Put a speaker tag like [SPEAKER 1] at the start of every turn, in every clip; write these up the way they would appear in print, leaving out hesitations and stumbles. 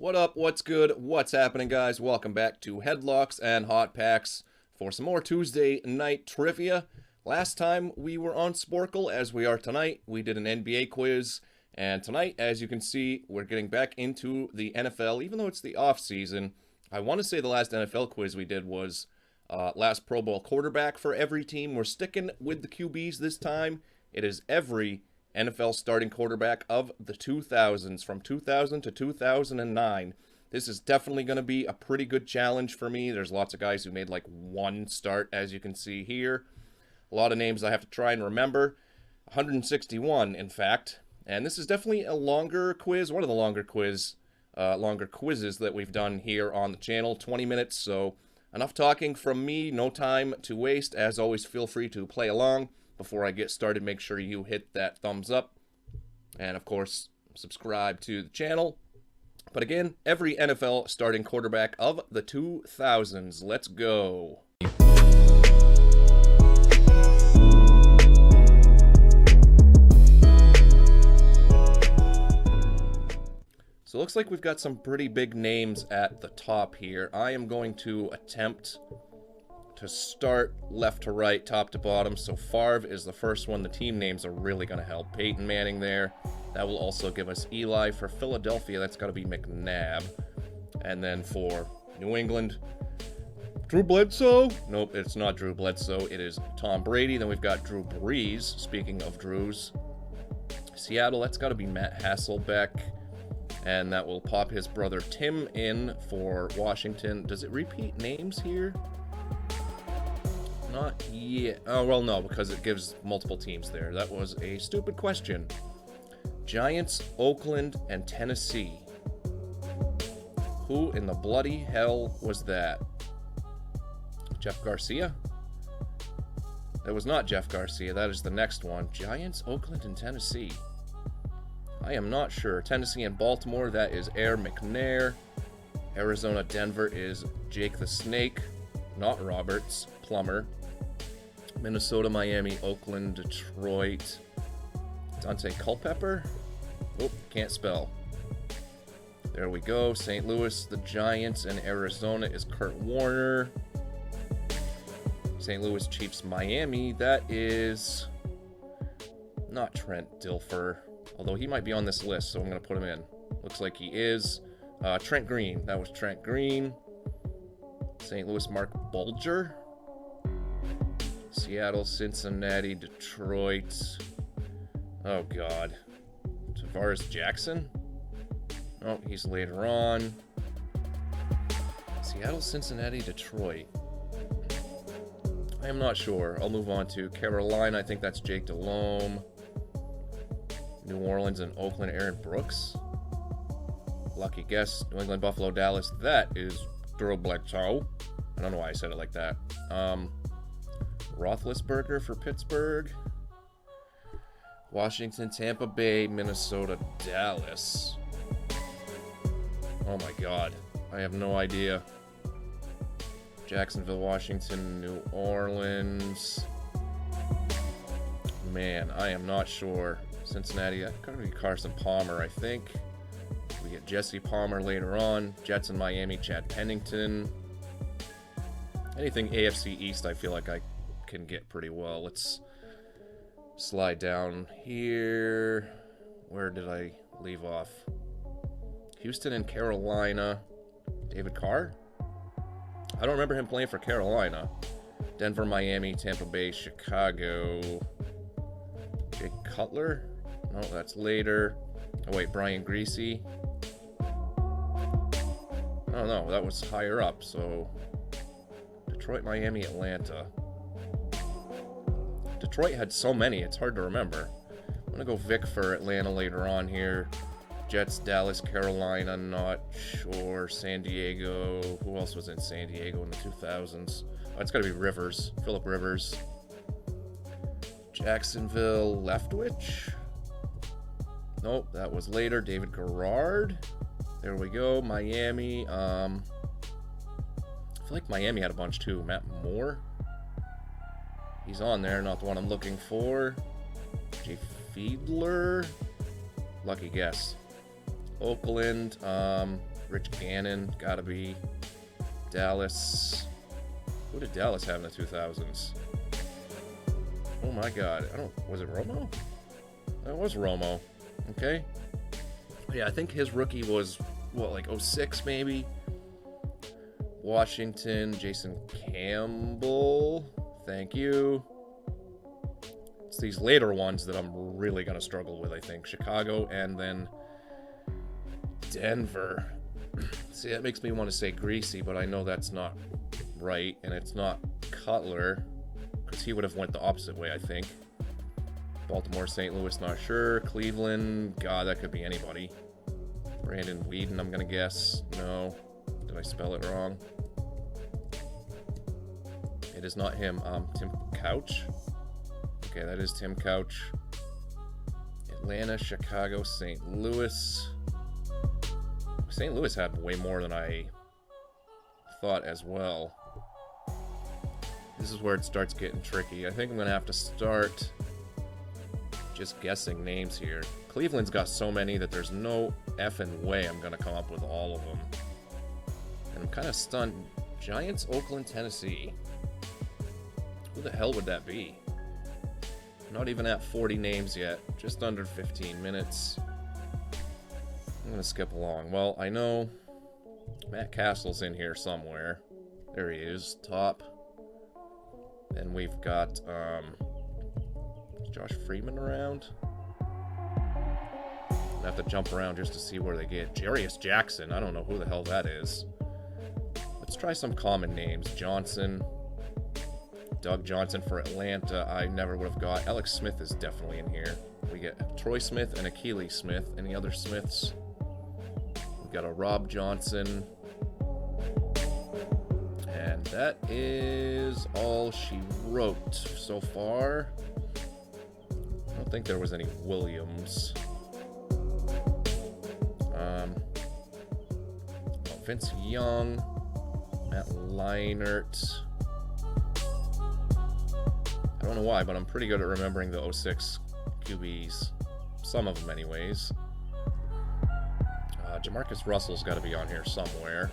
[SPEAKER 1] What up? What's good? What's happening, guys? Welcome back to Headlocks and Hot Packs for some more Tuesday night trivia. Last time we were on Sporcle, as we are tonight. We did an NBA quiz, and tonight, as you can see, we're getting back into the NFL, even though it's the off-season. I want to say the last NFL quiz we did was last Pro Bowl quarterback for every team. We're sticking with the QBs this time. It is every NFL starting quarterback of the 2000s, from 2000 to 2009. This is definitely going to be a pretty good challenge for me. There's lots of guys who made like one start, as you can see here. A lot of names I have to try and remember. 161, in fact. And this is definitely a longer quiz, one of the longer quizzes that we've done here on the channel. 20 minutes, so enough talking from me. No time to waste. As always, feel free to play along. Before I get started, make sure you hit that thumbs up. And, of course, subscribe to the channel. But again, every NFL starting quarterback of the 2000s. Let's go. So it looks like we've got some pretty big names at the top here. I am going to attempt to start left to right, top to bottom. So Favre is the first one. The team names are really going to help. Peyton Manning there. That will also give us Eli. For Philadelphia, that's got to be McNabb. And then for New England, Drew Bledsoe? Nope, it's not Drew Bledsoe. It is Tom Brady. Then we've got Drew Brees. Speaking of Drews. Seattle, that's got to be Matt Hasselbeck. And that will pop his brother Tim in for Washington. Does it repeat names here? Not yet. Oh, well, no, because it gives multiple teams there. That was a stupid question. Giants, Oakland, and Tennessee. Who in the bloody hell was that? Jeff Garcia? That was not Jeff Garcia. That is the next one. Giants, Oakland, and Tennessee. I am not sure. Tennessee and Baltimore, that is Air McNair. Arizona, Denver is Jake the Snake, not Roberts, Plummer. Minnesota, Miami, Oakland, Detroit. Dante Culpepper? Oh, can't spell. There we go. St. Louis, the Giants, and Arizona is Kurt Warner. St. Louis, Chiefs, Miami. That is not Trent Dilfer, although he might be on this list, so I'm going to put him in. Looks like he is. Trent Green. That was Trent Green. St. Louis, Mark Bulger. Seattle, Cincinnati, Detroit. Oh, God. Tavares Jackson? Oh, he's later on. Seattle, Cincinnati, Detroit. I am not sure. I'll move on to Carolina. I think that's Jake Delhomme. New Orleans and Oakland, Aaron Brooks. Lucky guess. New England, Buffalo, Dallas. That is Drew Bledsoe. I don't know why I said it like that. Roethlisberger for Pittsburgh. Washington, Tampa Bay, Minnesota, Dallas. Oh my God. I have no idea. Jacksonville, Washington, New Orleans. Man, I am not sure. Cincinnati, that's going to be Carson Palmer, I think. We get Jesse Palmer later on. Jets in Miami, Chad Pennington. Anything AFC East, I feel like I can get pretty well. Let's slide down here. Where did I leave off? Houston and Carolina. David Carr? I don't remember him playing for Carolina. Denver, Miami, Tampa Bay, Chicago. Jake Cutler? No, that's later. Oh, wait, Brian Greasy. Oh, no, that was higher up, so Detroit, Miami, Atlanta. Detroit had so many, it's hard to remember. I'm going to go Vic for Atlanta later on here. Jets, Dallas, Carolina, not sure. San Diego. Who else was in San Diego in the 2000s? Oh, it's got to be Rivers. Phillip Rivers. Jacksonville, Leftwich. Nope, that was later. David Garrard. There we go. Miami. I feel like Miami had a bunch too. Matt Moore. He's on there, not the one I'm looking for. Jay Fiedler. Lucky guess. Oakland, Rich Gannon, gotta be. Dallas. Who did Dallas have in the 2000s? Oh my god. Was it Romo? That was Romo. Okay. Yeah, I think his rookie was, like 06 maybe? Washington, Jason Campbell. Thank you. It's these later ones that I'm really going to struggle with, I think. Chicago and then Denver. See, that makes me want to say Greasy, but I know that's not right. And it's not Cutler, because he would have went the opposite way, I think. Baltimore, St. Louis, not sure. Cleveland, God, that could be anybody. Brandon Whedon, I'm going to guess. No. Did I spell it wrong? It is not him. Tim Couch. Okay, that is Tim Couch. Atlanta, Chicago, St. Louis. St. Louis had way more than I thought as well. This is where it starts getting tricky. I think I'm going to have to start just guessing names here. Cleveland's got so many that there's no effing way I'm going to come up with all of them. And I'm kind of stunned. Giants, Oakland, Tennessee. Who the hell would that be? Not even at 40 names yet. Just under 15 minutes. I'm going to skip along. Well, I know Matt Castle's in here somewhere. There he is, top. And we've got, is Josh Freeman around? I have to jump around just to see where they get. Jarius Jackson, I don't know who the hell that is. Let's try some common names. Johnson. Doug Johnson for Atlanta, I never would have got. Alex Smith is definitely in here. We get Troy Smith and Achilles Smith. Any other Smiths? We got a Rob Johnson. And that is all she wrote so far. I don't think there was any Williams. Vince Young, Matt Leinart. I don't know why, but I'm pretty good at remembering the 06 QBs. Some of them anyways. Jamarcus Russell's got to be on here somewhere.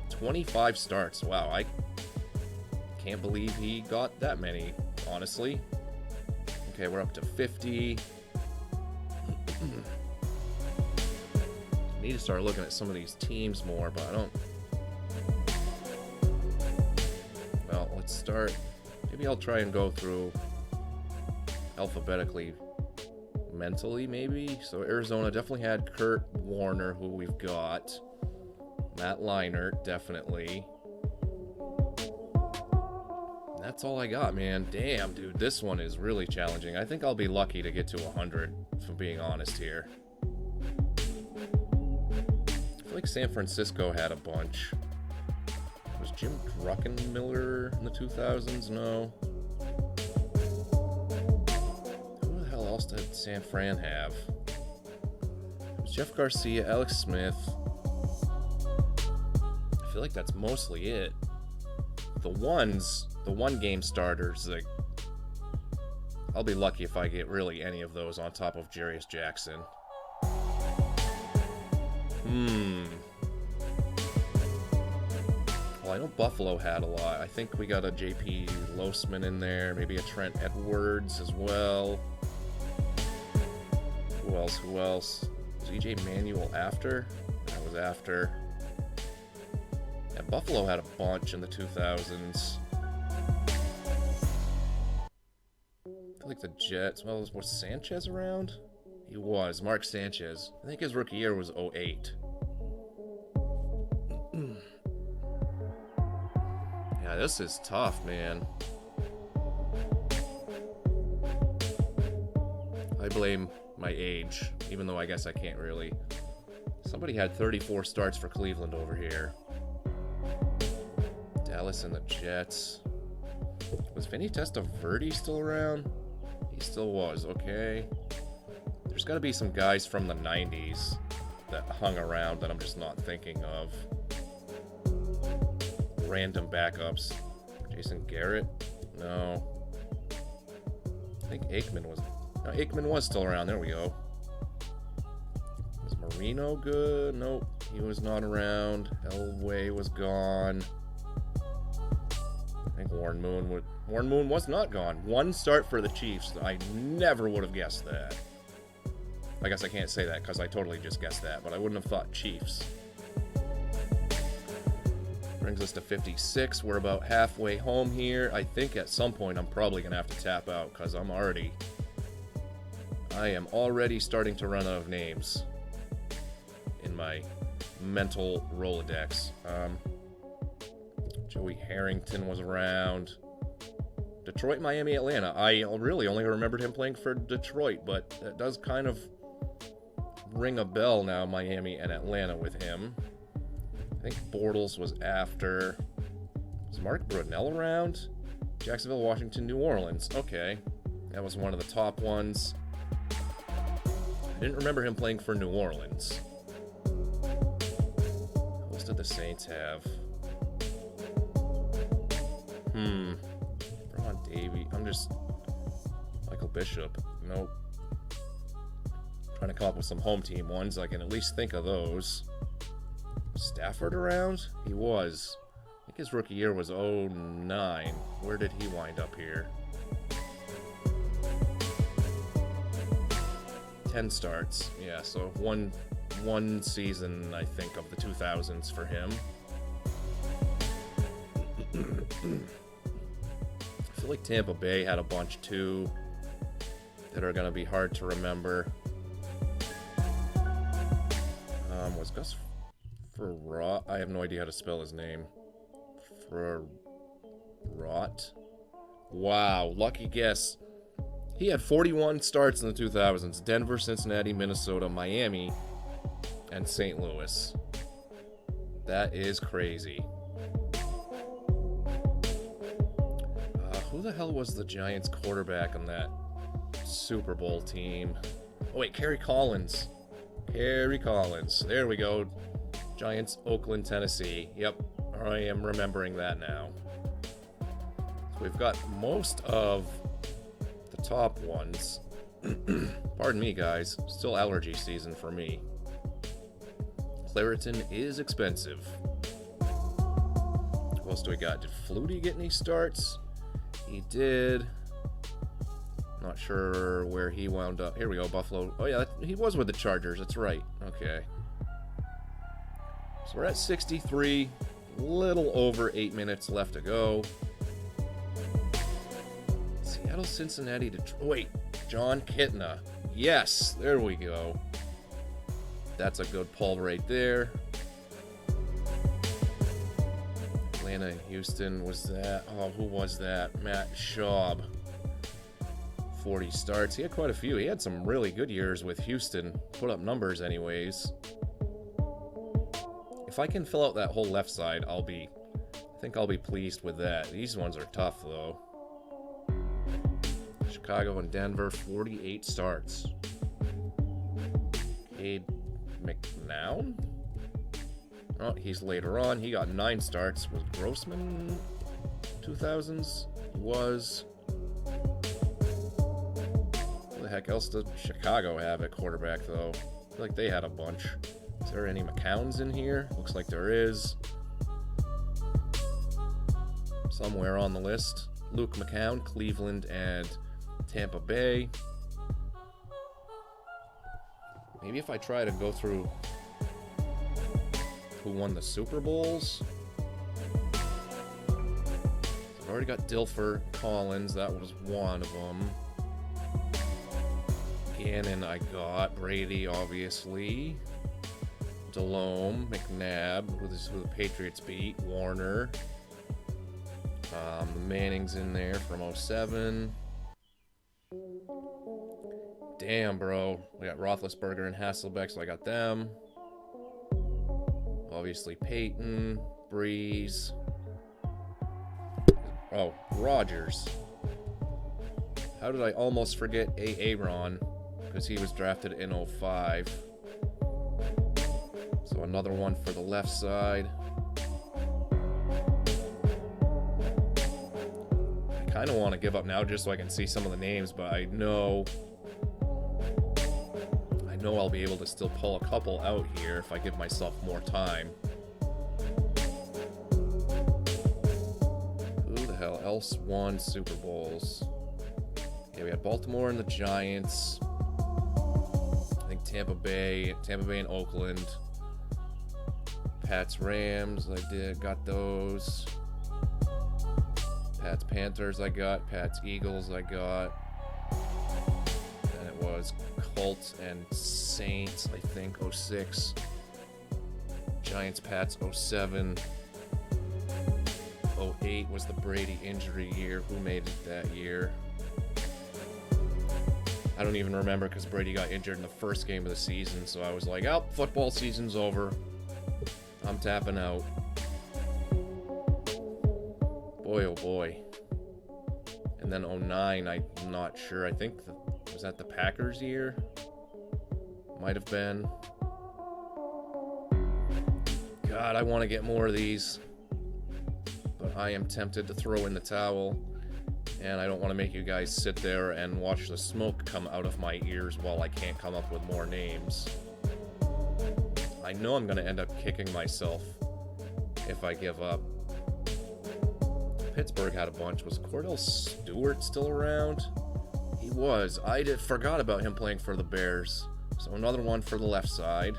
[SPEAKER 1] 25 starts. Wow, I can't believe he got that many, honestly. Okay, we're up to 50. Need to start looking at some of these teams more, but I don't. Well, let's start. Maybe I'll try and go through alphabetically, mentally, maybe. So Arizona definitely had Kurt Warner, who we've got. Matt Leinart, definitely. And that's all I got, man. Damn, dude, this one is really challenging. I think I'll be lucky to get to 100, if I'm being honest here. I feel like San Francisco had a bunch. Was Jim Druckenmiller in the 2000s? No. Who the hell else did San Fran have? It was Jeff Garcia, Alex Smith. I feel like that's mostly it. The one game starters, like, I'll be lucky if I get really any of those on top of Jarius Jackson. Well, I know Buffalo had a lot. I think we got a JP Losman in there, maybe a Trent Edwards as well. Who else? Was EJ Manuel after? That was after. Yeah, Buffalo had a bunch in the 2000s. I feel like the Jets, well, was Sanchez around? He was, Mark Sanchez. I think his rookie year was 08. Yeah, this is tough, man. I blame my age, even though I guess I can't really. Somebody had 34 starts for Cleveland over here. Dallas and the Jets. Was Vinny Testaverde still around? He still was, okay. There's got to be some guys from the 90s that hung around that I'm just not thinking of. Random backups. Jason Garrett? No. I think Aikman was... No, Aikman was still around. There we go. Was Marino good? Nope, he was not around. Elway was gone. I think Warren Moon was not gone. One start for the Chiefs. I never would have guessed that. I guess I can't say that because I totally just guessed that, but I wouldn't have thought Chiefs. Brings us to 56. We're about halfway home here. I think at some point I'm probably going to have to tap out because I am already starting to run out of names in my mental Rolodex. Joey Harrington was around. Detroit, Miami, Atlanta. I really only remembered him playing for Detroit, but that does kind of ring a bell now, Miami and Atlanta with him. I think Bortles was after. Was Mark Brunell around? Jacksonville, Washington, New Orleans. Okay. That was one of the top ones. I didn't remember him playing for New Orleans. Who else did the Saints have? Ron Davey. Michael Bishop. Nope. Trying to come up with some home team ones. I can at least think of those. Stafford around? He was. I think his rookie year was 09. Where did he wind up here? 10 starts. Yeah, so one season, I think, of the 2000s for him. I feel like Tampa Bay had a bunch, too, that are going to be hard to remember. Was Gus Frerotte? I have no idea how to spell his name. Frerotte? Wow, lucky guess. He had 41 starts in the 2000s. Denver, Cincinnati, Minnesota, Miami, and St. Louis. That is crazy. Who the hell was the Giants quarterback on that Super Bowl team? Oh, wait, Kerry Collins. Kerry Collins. There we go. Giants, Oakland, Tennessee. Yep, I am remembering that now. So we've got most of the top ones. Pardon me, guys. Still allergy season for me. Claritin is expensive. Who else do we got? Did Flutie get any starts? He did. Not sure where he wound up. Here we go, Buffalo. Oh, yeah, he was with the Chargers. That's right. Okay. So we're at 63. Little over 8 minutes left to go. Seattle, Cincinnati, Detroit. Wait, John Kitna. Yes, there we go. That's a good pull right there. Atlanta and Houston was that. Oh, who was that? Matt Schaub. 40 starts. He had quite a few. He had some really good years with Houston. Put up numbers anyways. If I can fill out that whole left side, I think I'll be pleased with that. These ones are tough though. Chicago and Denver, 48 starts. Cade McNown? Oh, he's later on. He got 9 starts. Was Grossman 2000s? He was. What the heck else did Chicago have at quarterback, though? I feel like they had a bunch. Is there any McCowns in here? Looks like there is. Somewhere on the list. Luke McCown, Cleveland, and Tampa Bay. Maybe if I try to go through who won the Super Bowls. I've already got Dilfer, Collins. That was one of them. Gannon I got. Brady, obviously. Delhomme, McNabb, who the Patriots beat. Warner. Manning's in there from 07. Damn, bro. We got Roethlisberger and Hasselbeck, so I got them. Obviously, Peyton, Breeze. Oh, Rodgers. How did I almost forget Aaron? Because he was drafted in 05. So another one for the left side. I kind of want to give up now just so I can see some of the names, but I know know I'll be able to still pull a couple out here if I give myself more time. Who the hell else won Super Bowls? Yeah, we had Baltimore and the Giants. I think Tampa Bay and Oakland. Pats, Rams, got those. Pats, Panthers, I got. Pats, Eagles, I got. And it was Colts and Saints, I think, 06. Giants, Pats, 07. 08 was the Brady injury year. Who made it that year? I don't even remember because Brady got injured in the first game of the season, so I was like, oh, football season's over. I'm tapping out. Boy, oh boy. And then 09, I'm not sure. I think, was that the Packers year? Might have been. God, I want to get more of these. But I am tempted to throw in the towel. And I don't want to make you guys sit there and watch the smoke come out of my ears while I can't come up with more names. I know I'm going to end up kicking myself if I give up. Pittsburgh had a bunch. Was Cordell Stewart still around? He was. I forgot about him playing for the Bears. So another one for the left side.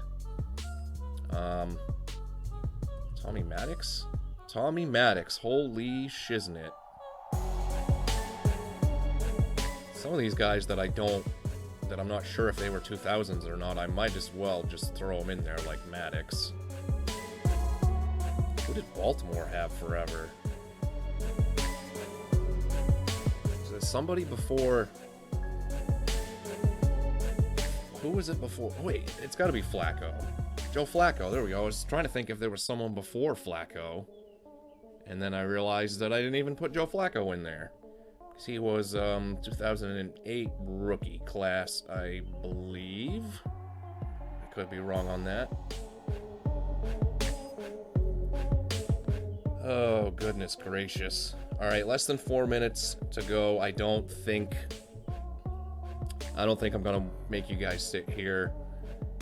[SPEAKER 1] Tommy Maddox? Tommy Maddox. Holy shiznit. Some of these guys that I'm not sure if they were 2000s or not, I might as well just throw them in there like Maddox. Who did Baltimore have forever? Is there somebody before? Who was it before? Wait, it's got to be Flacco. Joe Flacco, there we go. I was trying to think if there was someone before Flacco. And then I realized that I didn't even put Joe Flacco in there. He was 2008 rookie class, I believe. I could be wrong on that. Oh, goodness gracious. All right, less than 4 minutes to go. I don't think I'm going to make you guys sit here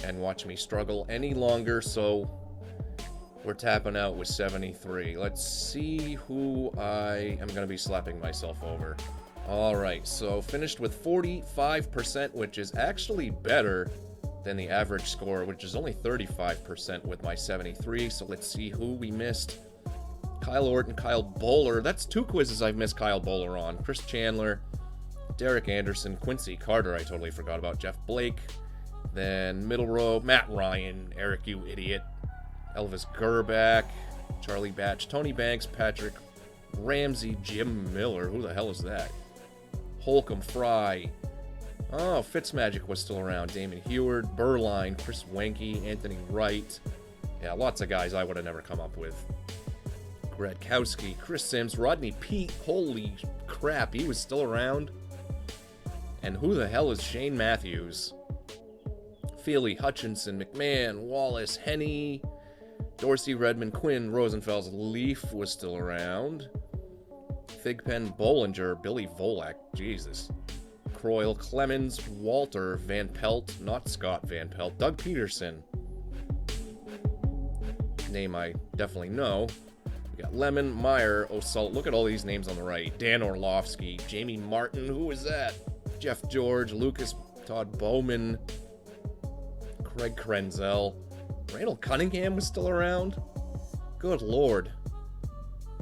[SPEAKER 1] and watch me struggle any longer, so we're tapping out with 73. Let's see who I am going to be slapping myself over. All right, so finished with 45%, which is actually better than the average score, which is only 35% with my 73. So let's see who we missed. Kyle Orton, Kyle Bowler. That's 2 quizzes I've missed Kyle Bowler on. Chris Chandler, Derek Anderson, Quincy Carter, I totally forgot about. Jeff Blake. Then middle row, Matt Ryan, Eric, you idiot. Elvis Gerback, Charlie Batch, Tony Banks, Patrick Ramsey, Jim Miller. Who the hell is that? Holcomb Fry. Oh, Fitzmagic was still around. Damon Heward, Burline, Chris Wenke, Anthony Wright. Yeah, lots of guys I would have never come up with. Gradkowski, Chris Sims, Rodney Peete. Holy crap, he was still around. And who the hell is Shane Matthews? Feely, Hutchinson, McMahon, Wallace, Henney, Dorsey, Redmond, Quinn, Rosenfels, Leaf was still around. Thigpen, Bollinger, Billy Volak, Jesus. Croyle, Clemens, Walter, Van Pelt, not Scott Van Pelt, Doug Peterson. Name I definitely know. We got Lemon, Meyer, O'Salt. Look at all these names on the right. Dan Orlovsky, Jamie Martin, who is that? Jeff George, Lucas, Todd Bowman, Craig Krenzel. Randall Cunningham was still around? Good lord.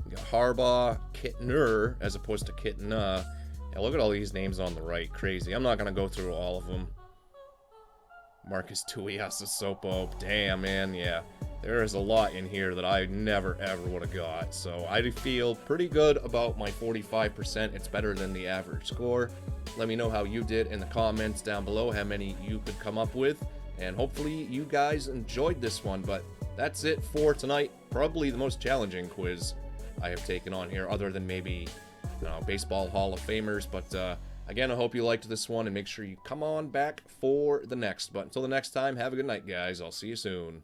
[SPEAKER 1] We got Harbaugh, Kittner, as opposed to Kitna. Yeah, look at all these names on the right. Crazy. I'm not going to go through all of them. Marcus Tuiasosopo. Damn, man. Yeah. There is a lot in here that I never, ever would have got. So I feel pretty good about my 45%. It's better than the average score. Let me know how you did in the comments down below, how many you could come up with. And hopefully you guys enjoyed this one. But that's it for tonight. Probably the most challenging quiz I have taken on here, other than maybe, you know, Baseball Hall of Famers. But again, I hope you liked this one, and make sure you come on back for the next. But until the next time, have a good night, guys. I'll see you soon.